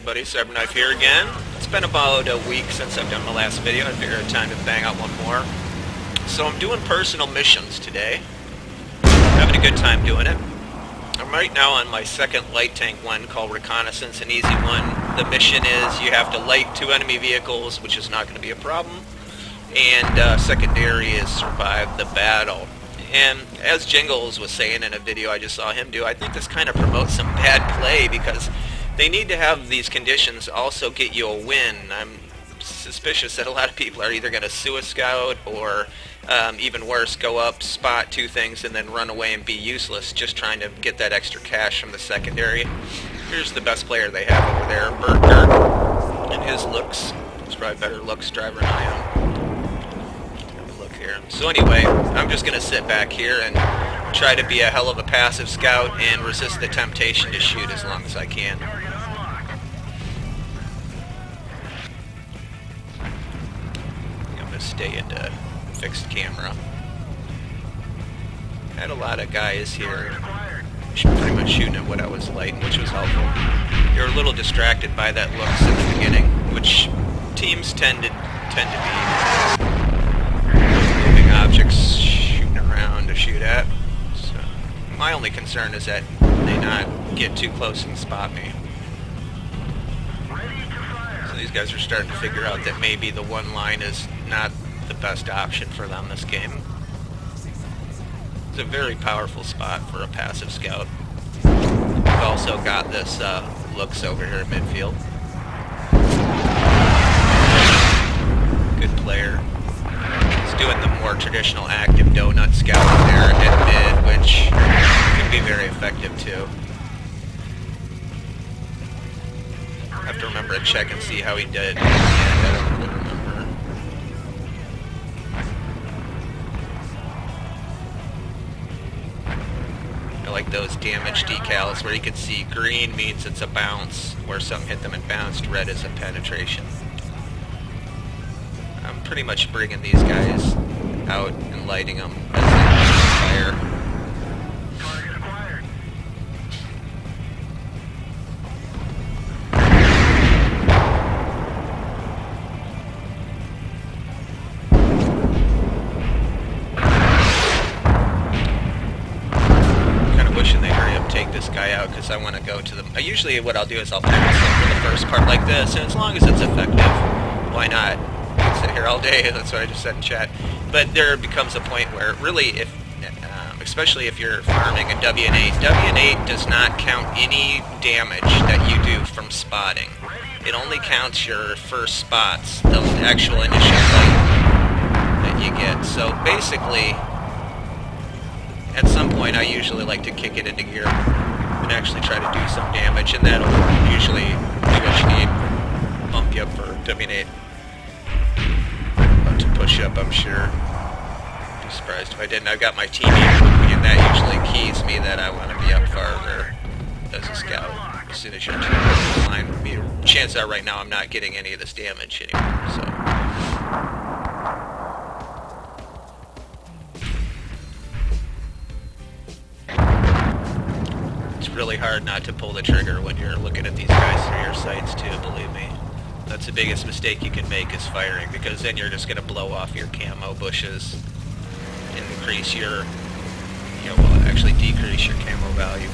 everybody, CyberKnife here again. It's been about a week since I've done my last video. I figured it's time to bang out one more. So I'm doing personal missions today. Having a good time doing it. I'm right now on my second light tank one called Reconnaissance, an easy one. The mission is you have to light 2 enemy vehicles, which is not going to be a problem. And secondary is survive the battle. And as Jingles was saying in a video I just saw him do, I think this kind of promotes some bad play because they need to have these conditions also get you a win. I'm suspicious that a lot of people are either going to sue a scout or even worse, go up, spot 2 things, and then run away and be useless just trying to get that extra cash from the secondary. Here's the best player they have over there, Burger, and his Luchs. He's probably better Luchs driver than I am. So anyway, I'm just going to sit back here and try to be a hell of a passive scout and resist the temptation to shoot as long as I can. I'm going to stay into fixed camera. I had a lot of guys here pretty much shooting at what I was lighting, which was helpful. They were a little distracted by that Luchs at the beginning, which teams tend to be. Objects shooting around to shoot at. So my only concern is that they not get too close and spot me. So these guys are starting to figure out that maybe the one line is not the best option for them this game. It's a very powerful spot for a passive scout. We've also got this Luchs over here at midfield. Good player. Doing the more traditional active donut scout there at mid, which can be very effective too. I have to remember to check and see how he did. I don't really remember. I like those damage decals where you can see green means it's a bounce, where something hit them and bounced, red is a penetration. I'm pretty much bringing these guys out and lighting them as they fire. Target acquired. I'm kind of wishing they'd hurry up, take this guy out, because I want to go to them. Usually what I'll do is I'll pass them for the first part like this, and as long as it's effective, why not? Sit here all day, that's what I just said in chat. But there becomes a point where really, if especially if you're farming a WN8, WN8 does not count any damage that you do from spotting. It only counts your first spots, the actual initial light that you get. So basically, at some point I usually like to kick it into gear and actually try to do some damage, and that'll usually do what you need, bump you up for WN8. To push up, I'm sure. I'd be surprised if I didn't. I've got my teammate with me, and that usually keys me that I want to be up farther as a scout. As soon as you're to the line, chances are right now I'm not getting any of this damage anymore. So it's really hard not to pull the trigger when you're looking at these guys through your sights too, believe me. That's the biggest mistake you can make is firing, because then you're just going to blow off your camo bushes and increase your, actually decrease your camo value.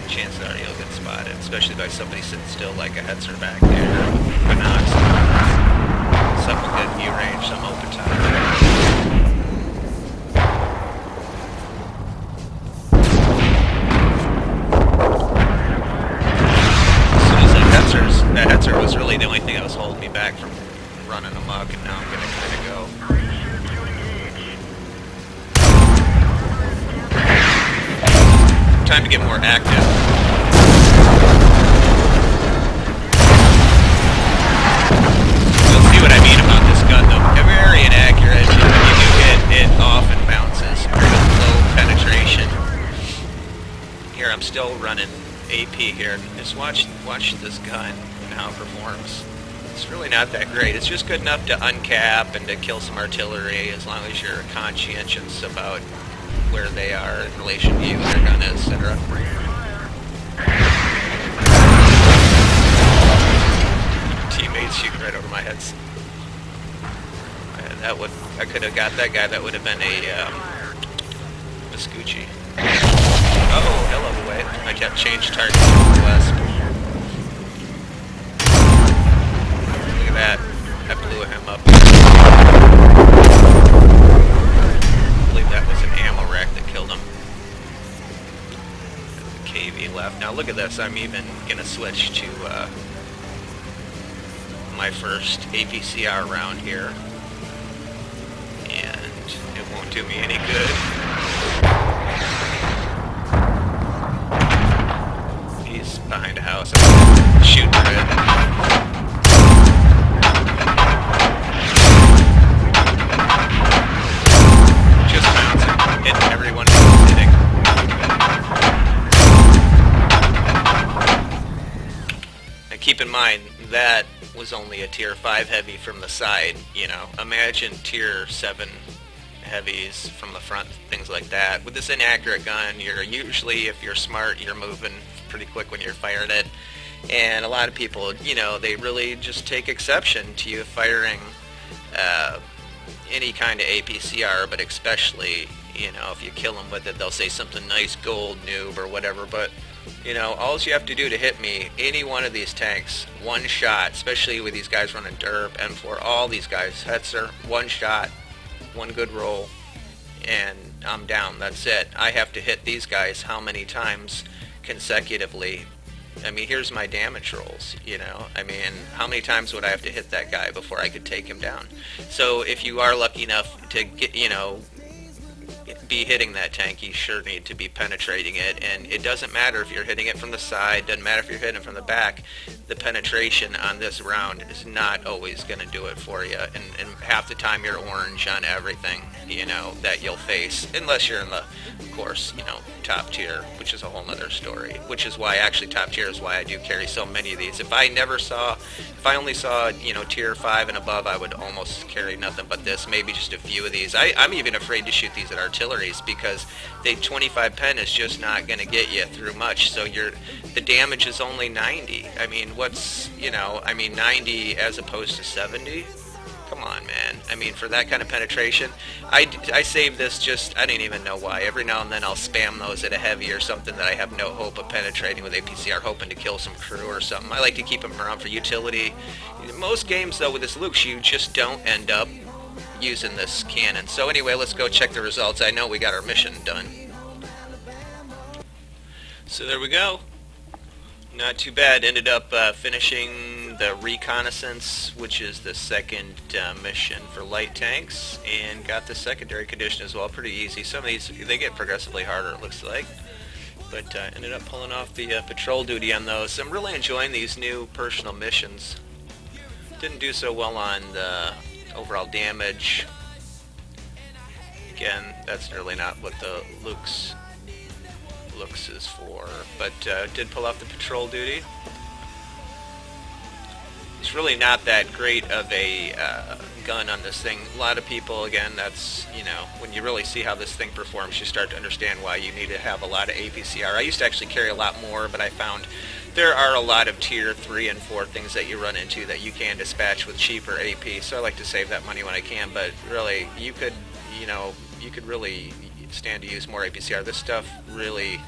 Chances are you'll get spotted, especially by somebody sitting still like a Hetzer back there with binocs. Some good view range, some open time. That Hetzer was really the only thing that was holding me back from running amok, and now I'm going to kind of go. Time to get more active. You'll see what I mean about this gun, though. Very inaccurate. When you do hit, it often bounces. Very low penetration. Here, I'm still running AP here. Just watch this gun and how it performs. It's really not that great. It's just good enough to uncap and to kill some artillery as long as you're conscientious about where they are in relation to you, their gun is, etc. teammates shooting right over my heads. I could have got that guy. That would have been a Scoochie. Oh, hell of a way. I kept changed target west. Look at that. I blew him up. I believe that was an ammo rack that killed him. The KV left. Now look at this. I'm even going to switch to my first APCR round here. And it won't do me any good. He's behind a house. I'm shooting through it. Just bouncing, hitting everyone he's hitting. And keep in mind, that was only a tier 5 heavy from the side, you know. Imagine tier 7 heavies from the front, things like that. With this inaccurate gun, you're usually, if you're smart, you're moving pretty quick when you're firing it. And a lot of people, you know, they really just take exception to you firing any kind of APCR, but especially, you know, if you kill them with it, they'll say something nice, gold noob or whatever, but you know, all you have to do to hit me, any one of these tanks, one shot, especially with these guys running derp, M4, all these guys, Hetzer, one shot, one good roll, and I'm down. That's it. I have to hit these guys how many times consecutively? I mean, here's my damage rolls, you know. I mean, how many times would I have to hit that guy before I could take him down? So if you are lucky enough to get, you know, be hitting that tank, you sure need to be penetrating it, and it doesn't matter if you're hitting it from the side, doesn't matter if you're hitting it from the back. The penetration on this round is not always going to do it for you, and half the time you're orange on everything, you know, that you'll face, unless you're in the, of course, you know, top tier, which is a whole nother story, which is why actually top tier is why I do carry so many of these. If I only saw, you know, tier 5 and above, I would almost carry nothing but this, maybe just a few of these. I'm even afraid to shoot these at artilleries because the 25 pen is just not going to get you through much, so the damage is only 90. I mean, what's, you know, I mean 90 as opposed to 70? Come on, man. I mean, for that kind of penetration, I save this just, I don't even know why. Every now and then I'll spam those at a heavy or something that I have no hope of penetrating with APCR, hoping to kill some crew or something. I like to keep them around for utility. In most games, though, with this Luchs, you just don't end up using this cannon. So anyway, let's go check the results. I know we got our mission done. So there we go. Not too bad. Ended up finishing the reconnaissance, which is the second mission for light tanks, and got the secondary condition as well. Pretty easy. Some of these, they get progressively harder, it looks like. But ended up pulling off the patrol duty on those. I'm really enjoying these new personal missions. Didn't do so well on the overall damage. Again, that's really not what the Luchs is for, but did pull off the patrol duty. It's really not that great of a gun on this thing. A lot of people, again, that's, you know, when you really see how this thing performs, you start to understand why you need to have a lot of APCR. I used to actually carry a lot more, but I found there are a lot of tier 3 and 4 things that you run into that you can dispatch with cheaper AP, so I like to save that money when I can, but really, you could, you know, you could really stand to use more APCR. This stuff really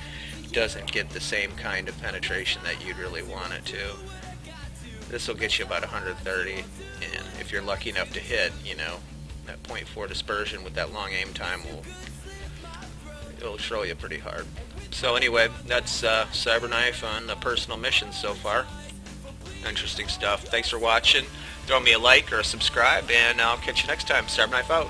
doesn't get the same kind of penetration that you'd really want it to. This will get you about 130, and if you're lucky enough to hit, you know, that .4 dispersion with that long aim time it'll throw you pretty hard. So anyway, that's CyberKnife on the personal missions so far. Interesting stuff. Thanks for watching. Throw me a like or a subscribe, and I'll catch you next time. CyberKnife out.